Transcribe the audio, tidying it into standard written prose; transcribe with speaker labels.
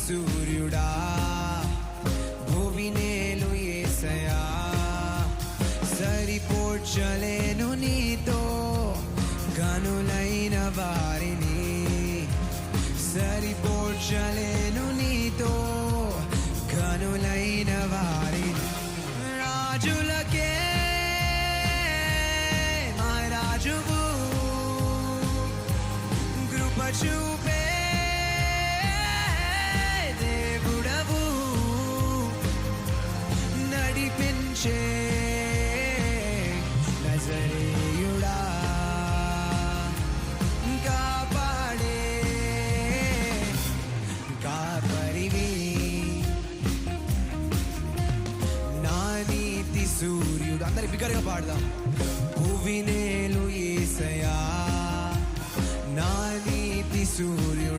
Speaker 1: సూర్యుడా భువినేలు యేసయ్యా సరిపోర్చలేను నీతో కనులైన వారిని సరిపోర్చలేను నీతో కనులైన వారిని రాజులకే మా రాజువు కృప చూపే దేవుడవు నడిపించే నజరేయుడా కాపాడే కాపరివి నా నీతి సూర్యుడు అందరి బిగ్గరగా పాడదాం భువినేలు యేసయ్యా నా నీతి సూర్యుడు